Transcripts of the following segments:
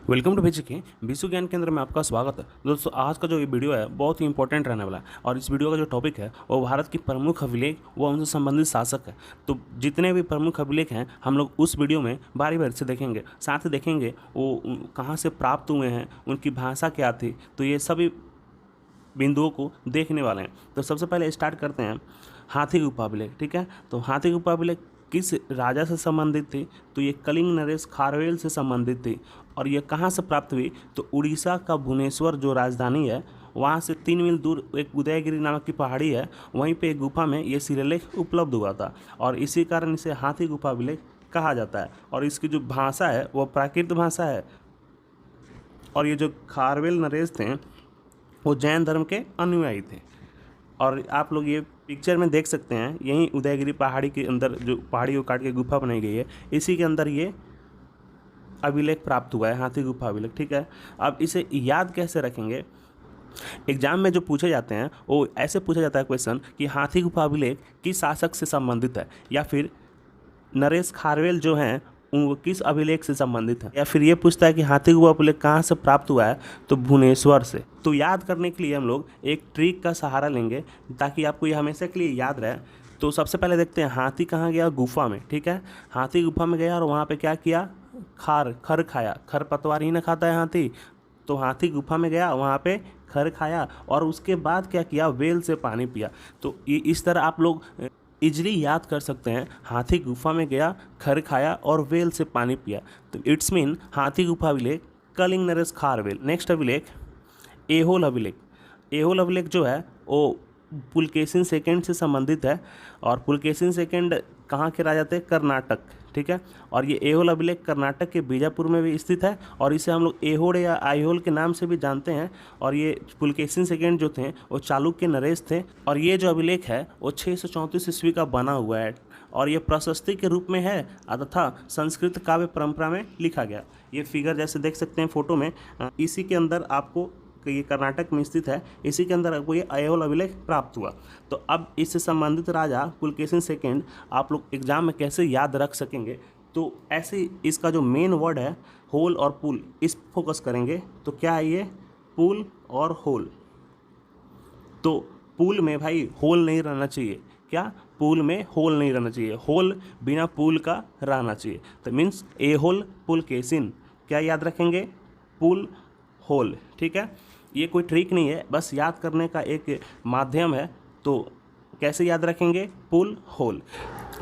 Welcome to के विश्व ज्ञान केंद्र में आपका स्वागत है। दोस्तों, आज का जो ये वीडियो है बहुत ही इंपॉर्टेंट रहने वाला है और इस वीडियो का जो टॉपिक है वो भारत की प्रमुख अभिलेख व उनसे संबंधित शासक है। तो जितने भी प्रमुख अभिलेख हैं हम लोग उस वीडियो में बारी बारी से देखेंगे, साथ ही देखेंगे वो कहाँ से प्राप्त हुए हैं, उनकी भाषा क्या थी। तो ये सभी बिंदुओं को देखने वाले हैं। तो सबसे पहले स्टार्ट करते हैं हाथी गुफा अभिलेख। ठीक है, तो हाथी गुफा अभिलेख किस राजा से संबंधित थी? तो ये कलिंग नरेश खारवेल से संबंधित थी। और ये कहाँ से प्राप्त हुई? तो उड़ीसा का भुवनेश्वर जो राजधानी है वहाँ से 3 मील दूर एक उदयगिरी नामक की पहाड़ी है, वहीं पे एक गुफा में ये शिलालेख उपलब्ध हुआ था और इसी कारण इसे हाथी गुफा अभिलेख कहा जाता है। और इसकी जो भाषा है वो प्राकृत भाषा है। और ये जो खारवेल नरेश थे वो जैन धर्म के अनुयायी थे। और आप लोग ये पिक्चर में देख सकते हैं, यहीं उदयगिरी पहाड़ी के अंदर जो पहाड़ी को काट के गुफा बनाई गई है, इसी के अंदर ये अभिलेख प्राप्त हुआ है, हाथी गुफा अभिलेख। ठीक है, अब इसे याद कैसे रखेंगे? एग्जाम में जो पूछे जाते हैं वो ऐसे पूछा जाता है क्वेश्चन कि हाथी गुफा अभिलेख किस शासक से संबंधित है, या फिर नरेश खारवेल जो हैं वो किस अभिलेख से संबंधित है, या फिर ये पूछता है कि हाथी गुफा अभिलेख कहाँ से प्राप्त हुआ है, तो भुवनेश्वर से। तो याद करने के लिए हम लोग एक ट्रिक का सहारा लेंगे ताकि आपको ये हमेशा के लिए याद रहे। तो सबसे पहले देखते हैं हाथी कहाँ गया? गुफा में। ठीक है, हाथी गुफा में गया और वहाँ पे क्या किया? खर खाया। खरपतवार ही ना खाता है हाथी। तो हाथी गुफा में गया, वहाँ पे खर खाया और उसके बाद क्या किया? वेल से पानी पिया। तो ये इस तरह आप लोग इजली याद कर सकते हैं, हाथी गुफा में गया, खर खाया और वेल से पानी पिया। तो इट्स मीन हाथी गुफा अभिलेख कलिंग नरेश खारवेल। नेक्स्ट अभिलेख एहोल अभिलेख। एहोल अभिलेख जो है वो पुलकेशिन सेकंड से संबंधित है। और पुलकेशिन सेकंड कहाँ के राजा थे? कर्नाटक। ठीक है, और ये एहोल अभिलेख कर्नाटक के बीजापुर में भी स्थित है और इसे हम लोग एहोड़ या आईहोल के नाम से भी जानते हैं। और ये पुलकेशिन सेकंड जो थे वो चालुक्य नरेश थे। और ये जो अभिलेख है वो 634 ईस्वी का बना हुआ है और ये प्रशस्ति के रूप में है तथा संस्कृत काव्य परंपरा में लिखा गया। ये फिगर जैसे देख सकते हैं फोटो में, इसी के अंदर आपको, ये कर्नाटक में स्थित है, इसी के अंदर आपको ये एहोल अभिलेख प्राप्त हुआ। तो अब इससे संबंधित राजा पुलकेशिन सेकंड आप लोग एग्जाम में कैसे याद रख सकेंगे? तो ऐसे इसका जो मेन वर्ड है होल और पुल, इस फोकस करेंगे। तो क्या है ये? पुल और होल। तो पुल में भाई होल नहीं रहना चाहिए। क्या? पुल में होल नहीं रहना चाहिए, होल बिना पुल का रहना चाहिए। तो मीन्स एहोल पुलकेशिन। क्या याद रखेंगे? पुल होल। ठीक है, ये कोई ट्रिक नहीं है, बस याद करने का एक माध्यम है। तो कैसे याद रखेंगे? पुल होल।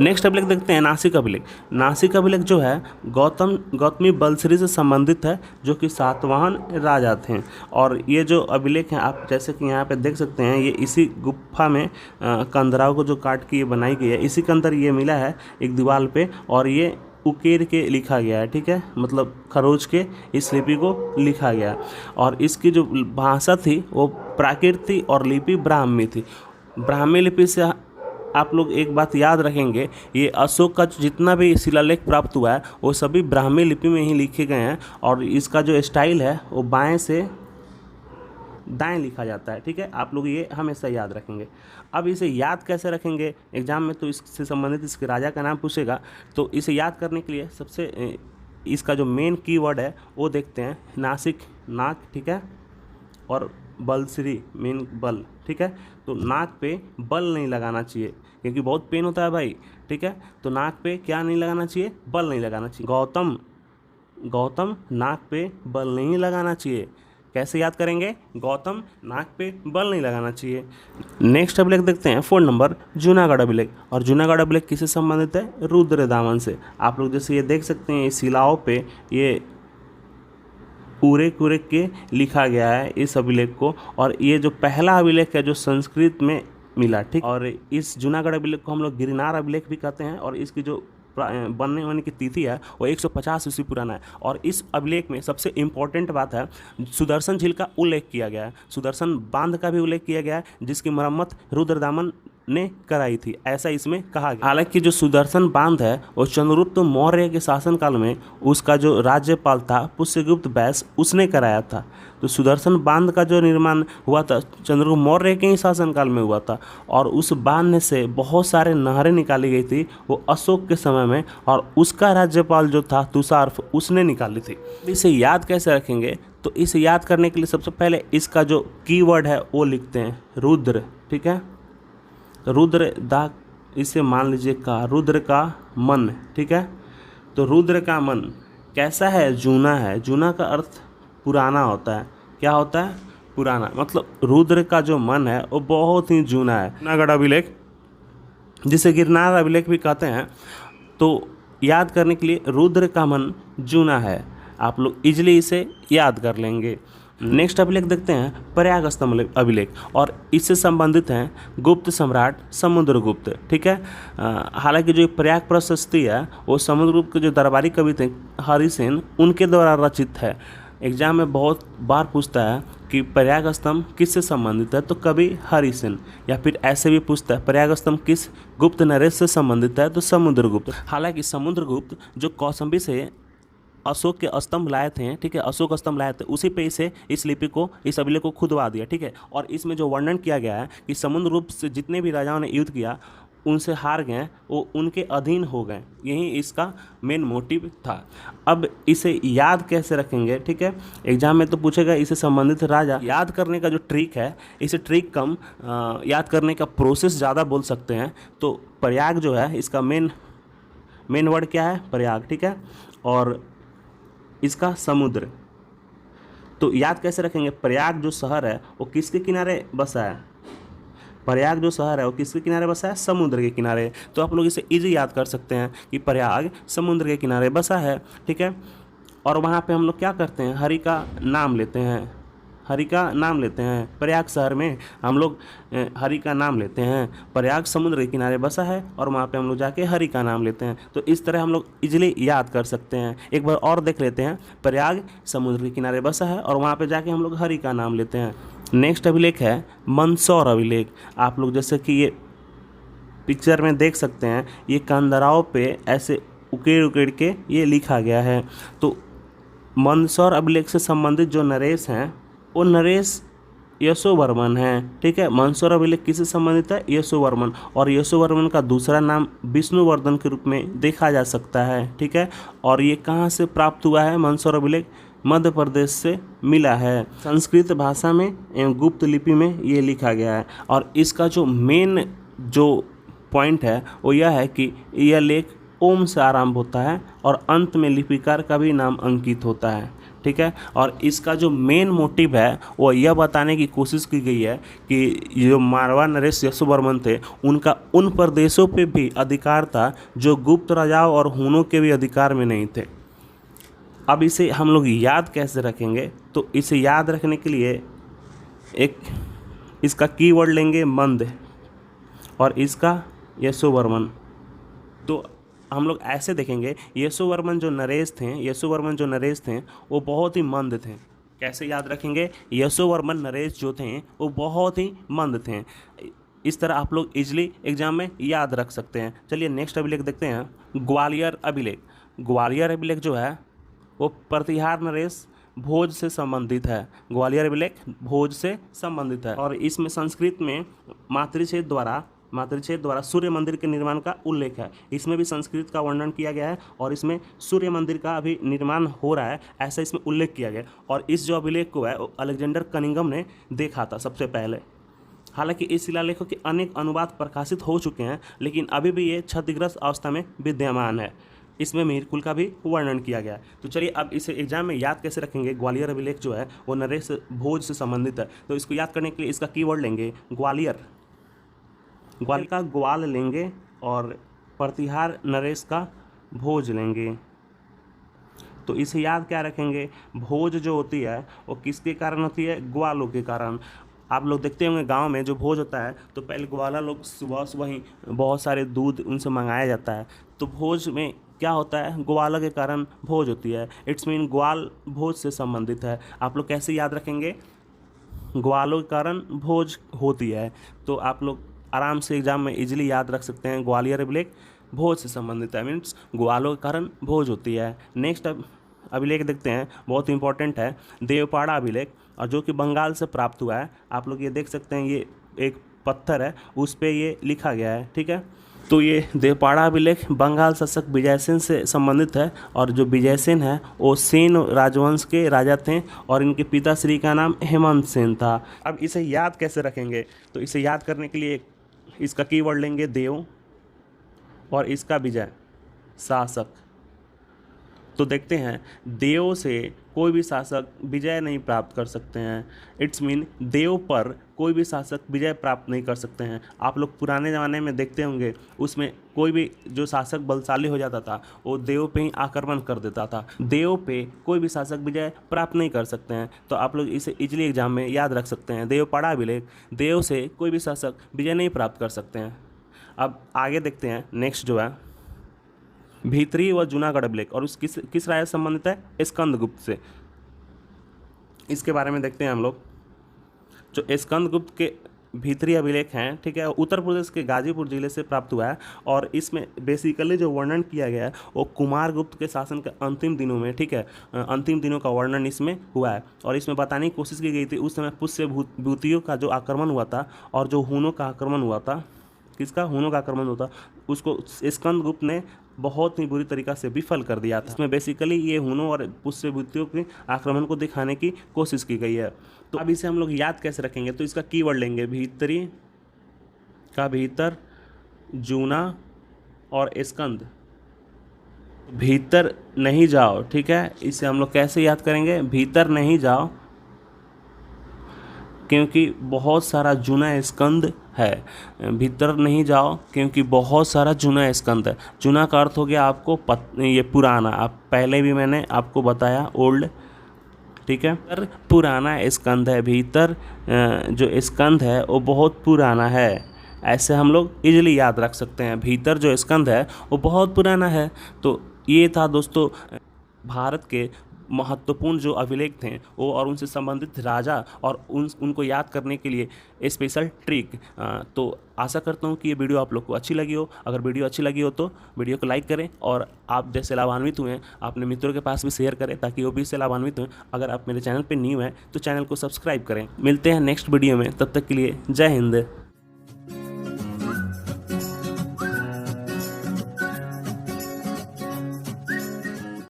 नेक्स्ट अभिलेख देखते हैं नासिक अभिलेख। नासिक अभिलेख जो है गौतमी बलश्री से संबंधित है, जो कि सातवाहन राजा थे। और ये जो अभिलेख हैं आप जैसे कि यहाँ पे देख सकते हैं, ये इसी गुफा में कंदराव को जो काट के ये बनाई गई है, इसी के अंदर ये मिला है एक दीवार पे और ये उकेर के लिखा गया है। ठीक है, मतलब खरोच के इस लिपि को लिखा गया। और इसकी जो भाषा थी वो प्राकृत थी और लिपि ब्राह्मी थी। ब्राह्मी लिपि से आप लोग एक बात याद रखेंगे, ये अशोक का जितना भी शिलालेख प्राप्त हुआ है वो सभी ब्राह्मी लिपि में ही लिखे गए हैं। और इसका जो स्टाइल है वो बाएं से दाएं लिखा जाता है। ठीक है, आप लोग ये हमेशा याद रखेंगे। अब इसे याद कैसे रखेंगे एग्जाम में? तो इससे संबंधित इसके राजा का नाम पूछेगा। तो इसे याद करने के लिए सबसे इसका जो मेन कीवर्ड है वो देखते हैं, नासिक नाक। ठीक है, और बलश्री मीन बल। ठीक है, तो नाक पे बल नहीं लगाना चाहिए क्योंकि बहुत पेन होता है भाई। ठीक है, तो नाक पे क्या नहीं लगाना चाहिए? बल नहीं लगाना चाहिए। गौतम नाक पे बल नहीं लगाना चाहिए। कैसे याद करेंगे? गौतम नाक पे बल नहीं लगाना चाहिए। नेक्स्ट अभिलेख देखते हैं 4 नंबर जूनागढ़ अभिलेख। और जूनागढ़ अभिलेख किससे संबंधित है? रुद्रदामन से। आप लोग जैसे ये देख सकते हैं, शिलाओं पे ये उरेक के लिखा गया है इस अभिलेख को। और ये जो पहला अभिलेख है जो संस्कृत में मिला। ठीक, और इस जूनागढ़ अभिलेख को हम लोग गिरनार अभिलेख भी कहते हैं। और इसकी जो बनने होने की तिथि है वो 150 ईस्वी पुराना है। और इस अभिलेख में सबसे इम्पोर्टेंट बात है, सुदर्शन झील का उल्लेख किया गया है, सुदर्शन बांध का भी उल्लेख किया गया है, जिसकी मरम्मत रुद्रदामन ने कराई थी, ऐसा इसमें कहा गया। हालांकि जो सुदर्शन बांध है वो चंद्रगुप्त मौर्य के शासनकाल में उसका जो राज्यपाल था पुष्यगुप्त वैश्य उसने कराया था। तो सुदर्शन बांध का जो निर्माण हुआ था चंद्रगुप्त मौर्य के ही शासनकाल में हुआ था, और उस बांध से बहुत सारे नहरें निकाली गई थी वो अशोक के समय में, और उसका राज्यपाल जो था तुषार्फ उसने निकाली थी। इसे याद कैसे रखेंगे, तो इसे याद करने के लिए सबसे पहले इसका जो कीवर्ड है वो लिखते हैं रुद्र। ठीक है, तो रुद्र दा, इसे मान लीजिए का रुद्र का मन। ठीक है, तो रुद्र का मन कैसा है, जूना है। जूना का अर्थ पुराना होता है। क्या होता है, पुराना। मतलब रुद्र का जो मन है वो बहुत ही जूना है। जूनागढ़ अभिलेख जिसे गिरनार अभिलेख भी कहते हैं, तो याद करने के लिए रुद्र का मन जूना है, आप लोग इजीली इसे याद कर लेंगे। नेक्स्ट अभिलेख देखते हैं प्रयाग स्तंभ अभिलेख, और इससे संबंधित हैं गुप्त सम्राट समुद्रगुप्त। ठीक है, हालांकि जो प्रयाग प्रशस्ति है वो समुद्रगुप्त के जो दरबारी कवि थे हरिसेन उनके द्वारा रचित है। एग्जाम में बहुत बार पूछता है कि प्रयाग स्तंभ किससे संबंधित है, तो कवि हरिसेन, या फिर ऐसे भी पूछता है प्रयाग स्तंभ किस गुप्त नरेश से संबंधित है, तो समुद्रगुप्त। हालांकि समुद्रगुप्त जो कौशाम्बी से अशोक के स्तंभ लाए थे, ठीक है, अशोक स्तंभ लाए थे, उसी पे इसे इस लिपि को, इस अभिलेख को खुदवा दिया। ठीक है, और इसमें जो वर्णन किया गया है कि समुद्रगुप्त से जितने भी राजाओं ने युद्ध किया उनसे हार गए, वो उनके अधीन हो गए, यही इसका मेन मोटिव था। अब इसे याद कैसे रखेंगे, ठीक है, एग्जाम में तो पूछेगा इससे संबंधित राजा। याद करने का जो ट्रिक है, इसे ट्रिक कम याद करने का प्रोसेस ज़्यादा बोल सकते हैं। तो प्रयाग जो है इसका मेन वर्ड क्या है, प्रयाग। ठीक है, और इसका समुद्र। तो याद कैसे रखेंगे, प्रयाग जो शहर है वो किसके किनारे बसा है, प्रयाग जो शहर है वो किसके किनारे बसा है, समुद्र के किनारे। तो आप लोग इसे इजी याद कर सकते हैं कि प्रयाग समुद्र के किनारे बसा है। ठीक है, और वहाँ पे हम लोग क्या करते हैं, हरि का नाम लेते हैं, हरि का नाम लेते हैं। प्रयाग शहर में हम लोग हरि का नाम लेते हैं। प्रयाग समुद्र के किनारे बसा है और वहाँ पे हम लोग जाके हरि का नाम लेते हैं। तो इस तरह हम लोग इजीली याद कर सकते हैं। एक बार और देख लेते हैं, प्रयाग समुद्र के किनारे बसा है और वहाँ पे जाके हम लोग हरि का नाम लेते हैं। नेक्स्ट अभिलेख है मंदसौर अभिलेख। आप लोग जैसे कि ये पिक्चर में देख सकते हैं, ये कंदराओं पे ऐसे उकेड़ उकेड़ के ये लिखा गया है। तो मंदसौर अभिलेख से संबंधित जो नरेश हैं वो नरेश यशोवर्मन है। ठीक है, मंदसौर अभिलेख किससे संबंधित है, यशोवर्मन, और यशोवर्मन का दूसरा नाम विष्णुवर्धन के रूप में देखा जा सकता है। ठीक है, और ये कहाँ से प्राप्त हुआ है, मंदसौर अभिलेख मध्य प्रदेश से मिला है। संस्कृत भाषा में एवं गुप्त लिपि में ये लिखा गया है। और इसका जो मेन जो पॉइंट है वो यह है कि यह लेख ओम से आरंभ होता है और अंत में लिपिकार का भी नाम अंकित होता है। ठीक है, और इसका जो मेन मोटिव है वो यह बताने की कोशिश की गई है कि जो मारवा नरेश यशोवर्मन थे उनका उन प्रदेशों पे भी अधिकार था जो गुप्त राजाओं और हूनों के भी अधिकार में नहीं थे। अब इसे हम लोग याद कैसे रखेंगे, तो इसे याद रखने के लिए एक इसका कीवर्ड लेंगे मंद और इसका यशोवर्मन। तो हम लोग ऐसे देखेंगे, यशोवर्मन जो नरेश थे वो बहुत ही मंद थे। कैसे याद रखेंगे, यशोवर्मन नरेश जो थे वो बहुत ही मंद थे। इस तरह आप लोग इजली एग्जाम में याद रख सकते हैं। चलिए नेक्स्ट अभिलेख देखते हैं, ग्वालियर अभिलेख। ग्वालियर अभिलेख जो है वो प्रतिहार नरेश भोज से संबंधित है। ग्वालियर अभिलेख भोज से संबंधित है और इसमें संस्कृत में मातृछेद द्वारा सूर्य मंदिर के निर्माण का उल्लेख है। इसमें भी संस्कृत का वर्णन किया गया है और इसमें सूर्य मंदिर का अभी निर्माण हो रहा है, ऐसा इसमें उल्लेख किया गया। और इस जो अभिलेख को है अलेक्जेंडर कनिंघम ने देखा था सबसे पहले। हालांकि इस शिलालेखों के अनेक अनुवाद प्रकाशित हो चुके हैं, लेकिन अभी भी ये क्षतिग्रस्त अवस्था में विद्यमान है। इसमें मिहिरकुल का भी वर्णन किया गया है। तो चलिए अब इसे एग्जाम में याद कैसे रखेंगे। ग्वालियर अभिलेख जो है वो नरेश भोज से संबंधित है, तो इसको याद करने के लिए इसका कीवर्ड लेंगे ग्वालियर का ग्वाल लेंगे और प्रतिहार नरेश का भोज लेंगे। तो इसे याद क्या रखेंगे, भोज जो होती है वो किसके कारण होती है, ग्वालों के कारण। आप लोग देखते होंगे गांव में जो भोज होता है तो पहले ग्वाला लोग सुबह ही बहुत सारे दूध उनसे मंगाया जाता है। तो भोज में क्या होता है, ग्वाला के कारण भोज होती है। इट्स मीन ग्वाल भोज से संबंधित है। आप लोग कैसे याद रखेंगे, ग्वालों के कारण भोज होती है। तो आप लोग आराम से एग्जाम में इजीली याद रख सकते हैं। ग्वालियर अभिलेख भोज से संबंधित है, मीन्स ग्वालों के कारण भोज होती है। नेक्स्ट अब अभिलेख देखते हैं, बहुत इंपॉर्टेंट है, देवपाड़ा अभिलेख, और जो कि बंगाल से प्राप्त हुआ है। आप लोग ये देख सकते हैं, ये एक पत्थर है, उस पर ये लिखा गया है, ठीक है। तो ये देवपाड़ा अभिलेख बंगाल शासक विजयसेन से संबंधित है, और जो विजयसेन है वो सेन राजवंश के राजा थे, और इनके पिताश्री का नाम हेमंत सेन था। अब इसे याद कैसे रखेंगे, तो इसे याद करने के लिए इसका कीवर्ड लेंगे देव, और इसका विजय शासक। तो देखते हैं, देव से कोई भी शासक विजय नहीं प्राप्त कर सकते हैं। इट्स मीन देव पर कोई भी शासक विजय प्राप्त नहीं कर सकते हैं। आप लोग पुराने ज़माने में देखते होंगे, उसमें कोई भी जो शासक बलशाली हो जाता था वो देव पे ही आक्रमण कर देता था। देव पे कोई भी शासक विजय प्राप्त नहीं कर सकते हैं। तो आप लोग इसे इजली एग्जाम में याद रख सकते हैं, देवपाड़ा अभिलेख, देव से कोई भी शासक विजय नहीं प्राप्त कर सकते हैं। अब आगे देखते हैं, नेक्स्ट जो है भीतरी व जूनागढ़ अभिलेख, और उस किस राजा से संबंधित है, स्कंदगुप्त से। इसके बारे में देखते हैं हम लोग। जो स्कंदगुप्त के भीतरी अभिलेख हैं, ठीक है, उत्तर प्रदेश के गाजीपुर जिले से प्राप्त हुआ है, और इसमें बेसिकली जो वर्णन किया गया है वो कुमार गुप्त के शासन के अंतिम दिनों में, ठीक है, अंतिम दिनों का वर्णन इसमें हुआ है। और इसमें बताने की कोशिश की गई थी उस समय पुष्य भूतियों का जो आक्रमण हुआ था, और जो हूनों का आक्रमण हुआ था, किसका, हूनों का आक्रमण होता, उसको स्कंदगुप्त ने बहुत ही बुरी तरीक़ा से विफल कर दिया था। इसमें बेसिकली ये हूनों और पुष्यभूतियों के आक्रमण को दिखाने की कोशिश की गई है। तो अब इसे हम लोग याद कैसे रखेंगे, तो इसका कीवर्ड लेंगे भीतरी का भीतर, जूना और स्कंद। भीतर नहीं जाओ, ठीक है, इसे हम लोग कैसे याद करेंगे, भीतर नहीं जाओ क्योंकि बहुत सारा जूना स्कंद है। भीतर नहीं जाओ क्योंकि बहुत सारा जूना स्कंद है। जूना का अर्थ हो गया आपको ये पुराना, आप पहले भी मैंने आपको बताया, ओल्ड, ठीक है। पर पुराना स्कंद है, भीतर जो स्कंद है वो बहुत पुराना है। ऐसे हम लोग इजीली याद रख सकते हैं, भीतर जो स्कंद है वो बहुत पुराना है। तो ये था दोस्तों भारत के महत्वपूर्ण जो अभिलेख थे वो, और उनसे संबंधित राजा, और उनको याद करने के लिए स्पेशल ट्रिक। तो आशा करता हूँ कि ये वीडियो आप लोग को अच्छी लगी हो। अगर वीडियो अच्छी लगी हो तो वीडियो को लाइक करें, और आप जैसे लाभान्वित हुए हैं अपने मित्रों के पास भी शेयर करें ताकि वो भी इससे लाभान्वित हों। अगर आप मेरे चैनल पर न्यू हैं तो चैनल को सब्सक्राइब करें। मिलते हैं नेक्स्ट वीडियो में, तब तक के लिए जय हिंद।